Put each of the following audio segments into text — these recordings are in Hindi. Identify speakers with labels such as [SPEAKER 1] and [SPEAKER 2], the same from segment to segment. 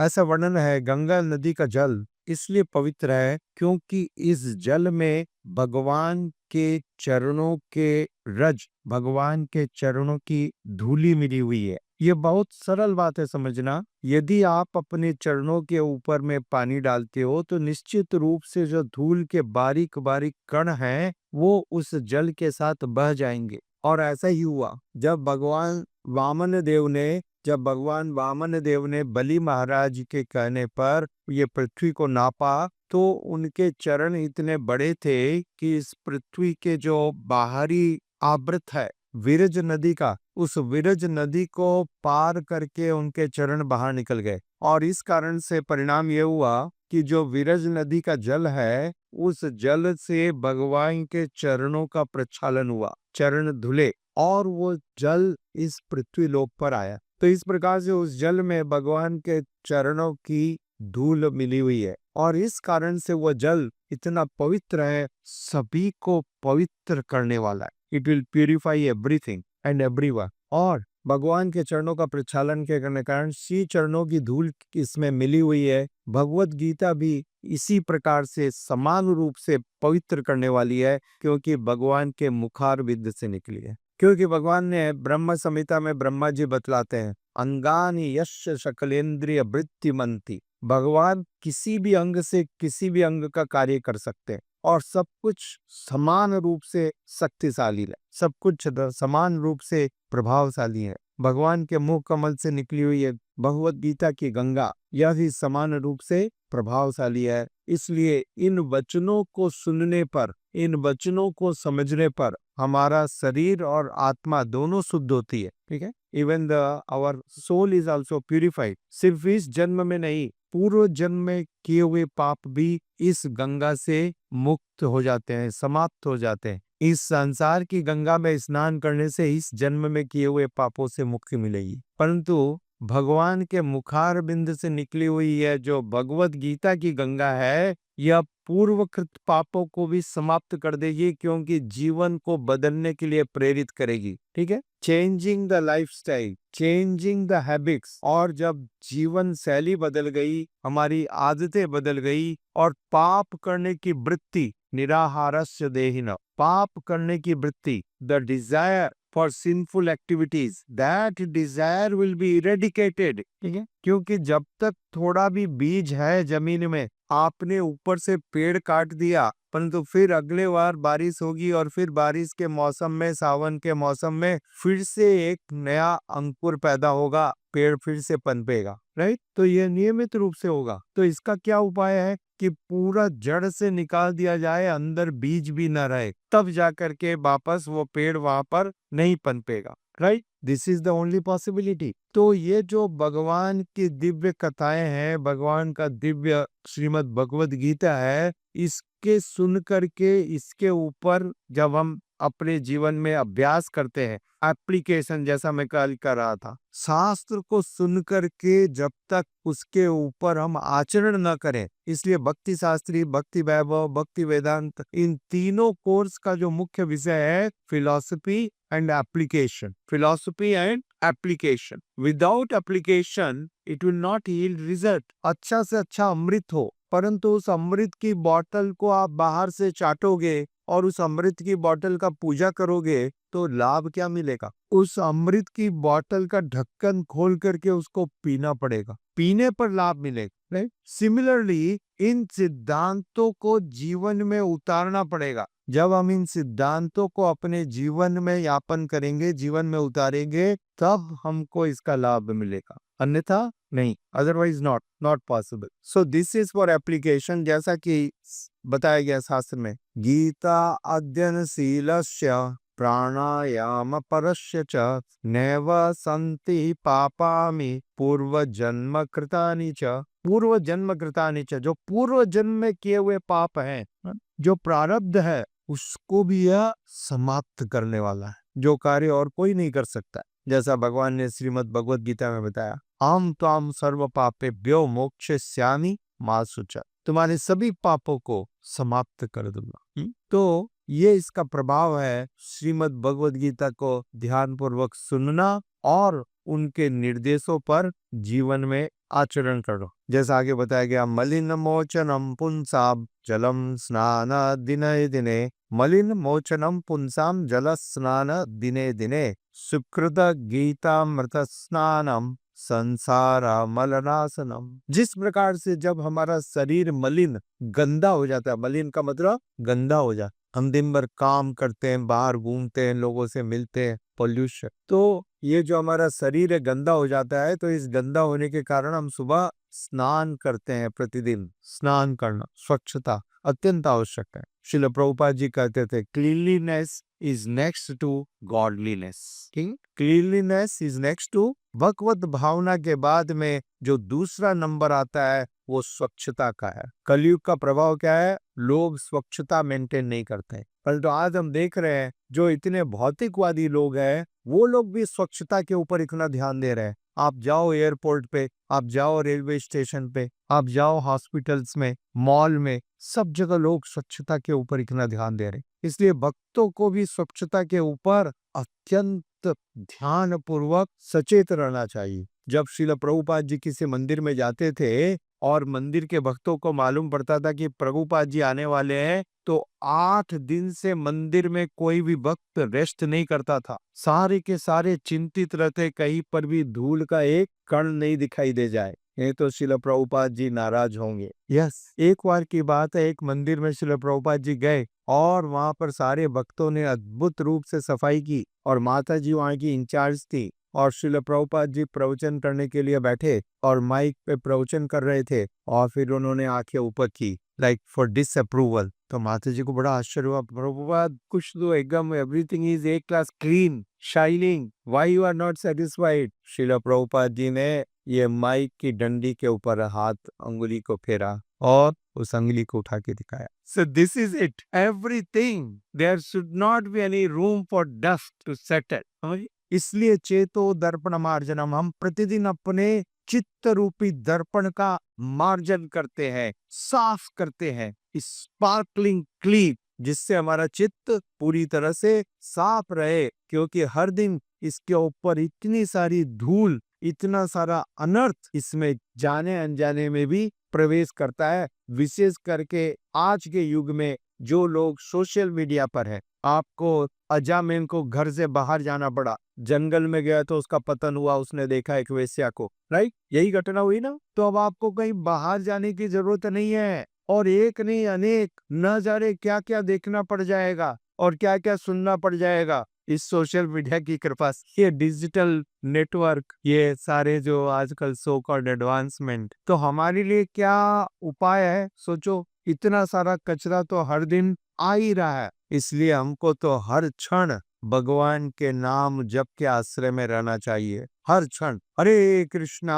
[SPEAKER 1] ऐसा वर्णन है, गंगा नदी का जल इसलिए पवित्र है क्योंकि इस जल में भगवान के चरणों के रज, भगवान के चरणों की धूली मिली हुई है। ये बहुत सरल बात है समझना। यदि आप अपने चरणों के ऊपर में पानी डालते हो तो निश्चित रूप से जो धूल के बारीक बारीक कण हैं वो उस जल के साथ बह जाएंगे। और ऐसा ही हुआ जब भगवान वामन देव ने बलि महाराज के कहने पर ये पृथ्वी को नापा तो उनके चरण इतने बड़े थे कि इस पृथ्वी के जो बाहरी आवृत है विरज नदी का, उस विरज नदी को पार करके उनके चरण बाहर निकल गए। और इस कारण से परिणाम ये हुआ कि जो विरज नदी का जल है उस जल से भगवान के चरणों का प्रक्षालन हुआ, चरण धुले और वो जल इस पृथ्वी लोक पर आया। तो इस प्रकार से उस जल में भगवान के चरणों की धूल मिली हुई है और इस कारण से वह जल इतना पवित्र है, सभी को पवित्र करने वाला है। It will purify everything and everyone. और भगवान के चरणों का प्रक्षालन के करने कारण श्री चरणों की धूल इसमें मिली हुई है। भगवत गीता भी इसी प्रकार से समान रूप से पवित्र करने वाली है क्योंकि भगवान के मुखार विद से निकली है। क्योंकि भगवान ने ब्रह्म संहिता में ब्रह्मा जी बतलाते हैं, अंगानि यस्य सकलेंद्रिय वृत्तिमंति। भगवान किसी भी अंग से किसी भी अंग का कार्य कर सकते हैं और सब कुछ समान रूप से शक्तिशाली है, सब कुछ समान रूप से प्रभावशाली है। भगवान के मुख कमल से निकली हुई है भगवत गीता की गंगा, यह भी समान रूप से प्रभावशाली है। इसलिए इन वचनों को सुनने पर, इन वचनों को समझने पर हमारा शरीर और आत्मा दोनों शुद्ध होती है। ठीक है, even the our soul is also purified. सिर्फ इस जन्म में नहीं, पूर्व जन्म में किए हुए पाप भी इस गंगा से मुक्त हो जाते हैं, समाप्त हो जाते हैं। इस संसार की गंगा में स्नान करने से इस जन्म में किए हुए पापों से मुक्ति मिलेगी। परंतु भगवान के मुखार बिंद से निकली हुई है जो भगवत गीता की गंगा है, यह पूर्वकृत पापों को भी समाप्त कर देगी क्योंकि जीवन को बदलने के लिए प्रेरित करेगी। ठीक है, changing the lifestyle, changing the habits. और जब जीवन शैली बदल गई, हमारी आदतें बदल गई और पाप करने की वृत्ति, निराहारस्य देहिनः, पाप करने की वृत्ति, the desire for sinful activities, that desire will be eradicated. ठीक है, क्योंकि जब तक थोड़ा भी बीज है जमीन में, आपने ऊपर से पेड़ काट दिया, परंतु फिर अगले बार बारिश होगी और फिर बारिश के मौसम में, सावन के मौसम में फिर से एक नया अंकुर पैदा होगा, पेड़ फिर से पनपेगा। राइट, तो यह नियमित रूप से होगा। तो इसका क्या उपाय है कि पूरा जड़ से निकाल दिया जाए, अंदर बीज भी न रहे, तब जाकर के वापस वो पेड़ वहां पर नहीं पनपेगा। Right, this is the only possibility. तो ये जो भगवान की दिव्य कथाएं हैं, भगवान का दिव्य श्रीमद् भगवद गीता है, इसके सुन करके, इसके ऊपर जब हम अपने जीवन में अभ्यास करते हैं, एप्लीकेशन, जैसा मैं कल कर रहा था, शास्त्र को सुन करके जब तक उसके ऊपर हम आचरण न करें, इसलिए भक्ति शास्त्री, भक्ति वैभव, भक्ति वेदांत, इन तीनों कोर्स का जो मुख्य विषय है philosophy and application, philosophy and application. Without application it will not yield result. अच्छा से अच्छा अमृत हो, परंतु उस अमृत की बोतल को आप बाहर से चाटोगे और उस अमृत की बोतल का पूजा करोगे तो लाभ क्या मिलेगा? उस अमृत की बोतल का ढक्कन खोल करके उसको पीना पड़ेगा, पीने पर लाभ मिलेगा। राइट, सिमिलरली इन सिद्धांतों को जीवन में उतारना पड़ेगा। जब हम इन सिद्धांतों को अपने जीवन में यापन करेंगे, जीवन में उतारेंगे, तब हमको इसका लाभ मिलेगा, अन्यथा नहीं, otherwise not possible. So this is for application, जैसा कि बताया गया शास्त्र में, गीता अध्ययनशीलस्य प्राणायाम परस्य च नैव सन्ति पापामि पूर्व जन्म कृतानि च। पूर्व जन्म कृतानि च, जो पूर्व जन्म में किए हुए पाप हैं, जो प्रारब्ध है, उसको भी यह समाप्त करने वाला है, जो कार्य और कोई नहीं कर सकता। जैसा भगवान ने श्रीमद् भगवद गीता में बताया, आम त्वाम सर्व पापेभ्यो मोक्षयिष्यामि मा शुचः, तुम्हारे सभी पापों को समाप्त कर दूंगा। तो ये इसका प्रभाव है, श्रीमद् भगवद गीता को ध्यान पूर्वक सुनना और उनके निर्देशों पर जीवन में आचरण करो। जैसा आगे बताया गया, मलिन मोचनम पुंसाम जलम स्नान दिने दिने, मलिन मोचनम पुंसाम जल स्नान दिने दिने, सुकृत गीतामृत स्नानम संसार मलनासनम। जिस प्रकार से जब हमारा शरीर मलिन गंदा हो जाता है, मलिन का मतलब गंदा हो जाता, हम दिन भर काम करते हैं, बाहर घूमते हैं, लोगों से मिलते हैं, पोल्यूशन, तो ये जो हमारा शरीर है गंदा हो जाता है। तो इस गंदा होने के कारण हम सुबह स्नान करते हैं। प्रतिदिन स्नान करना, स्वच्छता अत्यंत आवश्यक है। श्रील प्रभुपाद जी कहते थे, cleanliness is next to godliness. Cleanliness is next to, भगवत भावना के बाद में जो दूसरा नंबर आता है वो स्वच्छता का है। कलयुग का प्रभाव क्या है? लोग स्वच्छता मेंटेन नहीं करते। परंतु आज हम देख रहे हैं जो इतने भौतिकवादी लोग हैं, वो लोग भी स्वच्छता के ऊपर इतना ध्यान दे रहे हैं। आप जाओ एयरपोर्ट पे, आप जाओ रेलवे स्टेशन पे, आप जाओ हॉस्पिटल्स में, मॉल में, सब जगह लोग स्वच्छता के ऊपर इतना ध्यान दे रहे हैं। इसलिए भक्तों को भी स्वच्छता के ऊपर अत्यंत ध्यान पूर्वक सचेत रहना चाहिए। जब श्रील प्रभुपाद जी किसी मंदिर में जाते थे और मंदिर के भक्तों को मालूम पड़ता था कि प्रभुपाद जी आने वाले हैं, तो 8 दिन से मंदिर में कोई भी भक्त रेस्ट नहीं करता था। सारे के सारे चिंतित रहते, कहीं पर भी धूल का एक कण नहीं दिखाई दे जाए, नहीं तो श्रील प्रभुपाद जी नाराज होंगे। एक बार की बात है, एक मंदिर में श्रील प्रभुपाद जी गए और वहां पर सारे भक्तों ने अद्भुत रूप से सफाई की और माता जी वहां की इंचार्ज थी। और श्रील प्रभुपाद जी प्रवचन करने के लिए बैठे और माइक पे प्रवचन कर रहे थे और फिर उन्होंने आंखें ऊपर की, लाइक फॉर डिसअप्रूवल। तो माता जी को बड़ा आश्चर्य हुआ, प्रभुपाद कुछ तो एकदम everything is a class clean shining, why you are not satisfied. Srila Prabhupada ji ने ये माइक की डंडी के ऊपर हाथ, अंगुली को फेरा और उस अंगुली को उठा के दिखाया। So this is it. Everything. There should not be any room for dust to settle. इसलिए चेतो दर्पण मार्जनम, हम प्रतिदिन अपने चित्त रूपी दर्पण का मार्जन करते हैं, साफ करते हैं, स्पार्कलिंग क्लीन, जिससे हमारा चित्त पूरी तरह से साफ रहे। क्योंकि हर दिन इसके ऊपर इतनी सारी धूल, इतना सारा अनर्थ इसमें जाने अनजाने में भी प्रवेश करता है। विशेष करके आज के युग में जो लोग सोशल मीडिया पर है, आपको अजामिन को घर से बाहर जाना पड़ा, जंगल में गया तो उसका पतन हुआ, उसने देखा एक वेश्या को, राइट, यही घटना हुई ना। तो अब आपको कहीं बाहर जाने की जरूरत नहीं है, और एक नहीं अनेक न जाने क्या क्या देखना पड़ जाएगा और क्या क्या सुनना पड़ जाएगा इस सोशल मीडिया की कृपा से। ये डिजिटल नेटवर्क, ये सारे जो आजकल सो कॉल्ड एडवांसमेंट, तो हमारे लिए क्या उपाय है? सोचो, इतना सारा कचरा तो हर दिन आ ही रहा है। इसलिए हमको तो हर क्षण भगवान के नाम जप के आश्रय में रहना चाहिए। हर क्षण हरे कृष्णा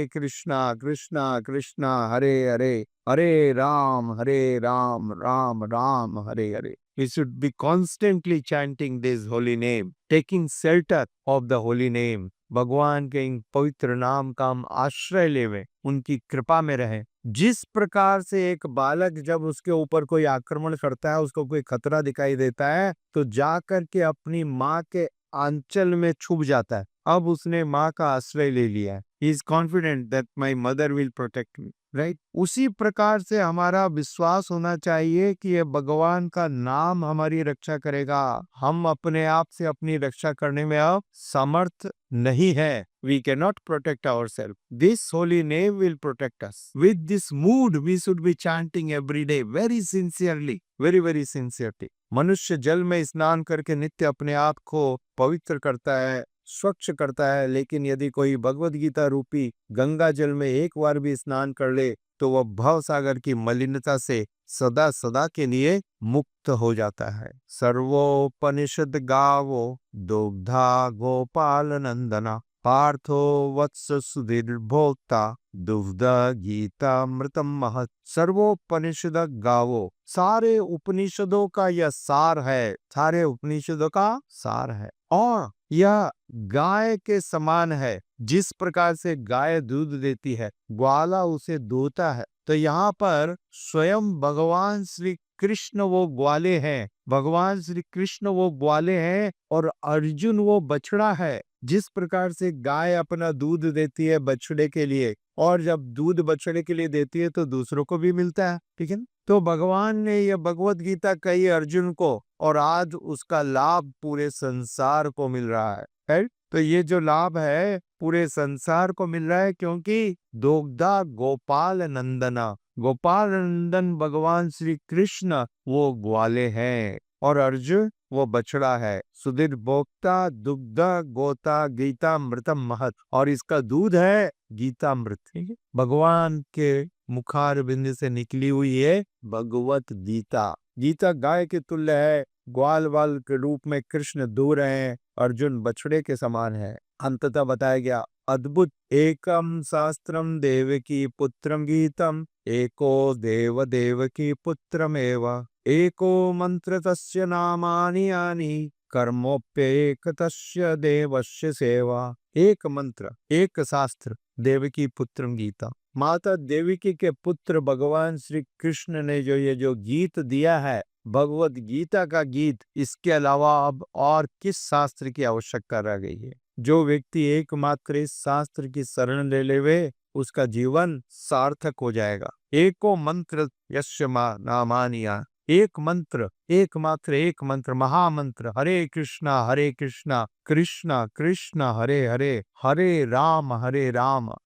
[SPEAKER 1] कृष्णा कृष्णा हरे हरे, हरे Ram Ram Ram Hare Hare. We should be constantly chanting this holy name, taking shelter of the holy name. भगवान के इन पवित्र नाम का हम आश्रय लेवे, उनकी कृपा में रहें। जिस प्रकार से एक बालक जब उसके ऊपर कोई आक्रमण करता है, उसको कोई खतरा दिखाई देता है, तो जाकर के अपनी माँ के आंचल में छुप जाता है। अब उसने माँ का आश्रय ले लिया है। He is confident that my mother will protect me. Right, उसी प्रकार से हमारा विश्वास होना चाहिए कि ये भगवान का नाम हमारी रक्षा करेगा। हम अपने आप से अपनी रक्षा करने में अब समर्थ नहीं है। We cannot protect ourselves. This holy name will protect us. With this mood, we should be chanting every day, very sincerely, very sincerely. मनुष्य जल में स्नान करके नित्य अपने आप को पवित्र करता है, स्वच्छ करता है, लेकिन यदि कोई भगवद गीता रूपी गंगा जल में एक बार भी स्नान कर ले, तो वह भव सागर की मलिनता से सदा सदा के लिए मुक्त हो जाता है। सर्वोपनिषद गावो दुग्धा गोपाल नंदना, पार्थो वत्स सुधीर भोक्ता दुग्ध गीता मृतम महत। सर्वोपनिषद गावो, सारे उपनिषदों का यह सार है, सारे उपनिषदों का सार है, और यह गाय के समान है। जिस प्रकार से गाय दूध देती है, ग्वाला उसे दूहता है, तो यहाँ पर स्वयं भगवान श्री कृष्ण वो ग्वाले हैं, भगवान श्री कृष्ण वो ग्वाले हैं और अर्जुन वो बछड़ा है। जिस प्रकार से गाय अपना दूध देती है बछड़े के लिए, और जब दूध बछड़े के लिए देती है तो दूसरों को भी मिलता है, ठीक है ना? तो भगवान ने यह भगवत गीता कही अर्जुन को, और आज उसका लाभ पूरे संसार को मिल रहा है? तो ये जो लाभ है पूरे संसार को मिल रहा है, क्योंकि दोग्धा गोपाल नंदना, गोपाल नंदन भगवान श्री कृष्ण वो ग्वाले हैं और अर्जुन वो बछड़ा है। सुधीर भोक्ता दुग्ध गोता गीता मृतम महत, और इसका दूध है गीतामृत, ठीक है? भगवान के मुखार बिंद से निकली हुई है भगवत गीता। गीता गाय के तुल्य है, ग्वाल वाल के रूप में कृष्ण दूर हैं, अर्जुन बछड़े के समान है। अंततः बताया गया अद्भुत एकम शास्त्रम देवकी पुत्रम गीतम, एको देव देवकी पुत्रमेव, एको मंत्र तस्य नामानि यानि, कर्मोप्येक तस्य देवस्य सेवा। एक मंत्र, एक शास्त्र, देवकी पुत्रम गीता। माता देवकी के पुत्र भगवान श्री कृष्ण ने जो गीत दिया है, भगवत गीता का गीत, इसके अलावा अब और किस शास्त्र की आवश्यकता रह गई है? जो व्यक्ति एकमात्र इस शास्त्र की शरण ले लेवे, उसका जीवन सार्थक हो जाएगा। एको मंत्र यस्य नामानिया, एक मंत्र, एकमात्र एक मंत्र, महामंत्र, हरे कृष्णा कृष्णा कृष्णा हरे हरे, हरे राम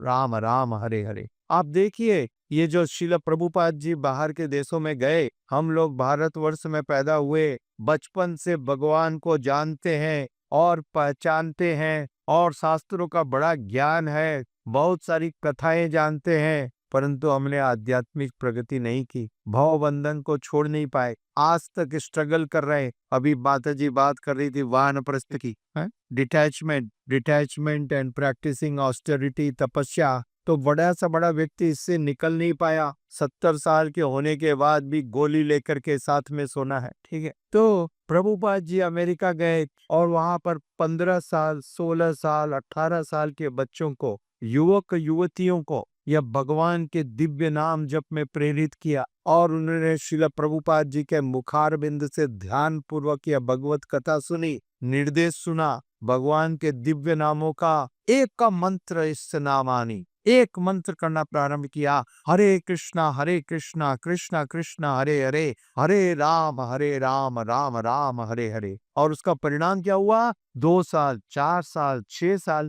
[SPEAKER 1] राम राम हरे हरे। आप देखिए, ये जो शिला प्रभुपाद जी बाहर के देशों में गए, हम लोग भारतवर्ष में पैदा हुए, बचपन से भगवान को जानते हैं और पहचानते हैं, और शास्त्रों का बड़ा ज्ञान है, बहुत सारी कथाएं जानते हैं, परंतु हमने आध्यात्मिक प्रगति नहीं की, भव बंधन को छोड़ नहीं पाए, आज तक स्ट्रगल कर रहे हैं। अभी माता जी बात कर रही थी वानप्रस्थ की, डिटैचमेंट एंड प्रैक्टिसिंग ऑस्टेरिटी, तपस्या। तो बड़ा सा बड़ा व्यक्ति इससे निकल नहीं पाया, 70 साल के होने के बाद भी गोली लेकर के साथ में सोना है, ठीक है? तो प्रभुपाद जी अमेरिका गए और वहां पर 15 साल, 16 साल, 18 साल के बच्चों को, युवक युवतियों को यह भगवान के दिव्य नाम जप में प्रेरित किया, और उन्होंने श्रील प्रभुपाद जी के मुखार बिंद से ध्यान पूर्वक यह भगवत कथा सुनी, निर्देश सुना, भगवान के दिव्य नामों का एक का मंत्र इस नामानी, एक मंत्र करना प्रारंभ किया, हरे कृष्णा कृष्णा कृष्णा हरे हरे, हरे राम राम राम हरे हरे। और उसका परिणाम क्या हुआ? 2 साल, 4 साल, 6 साल,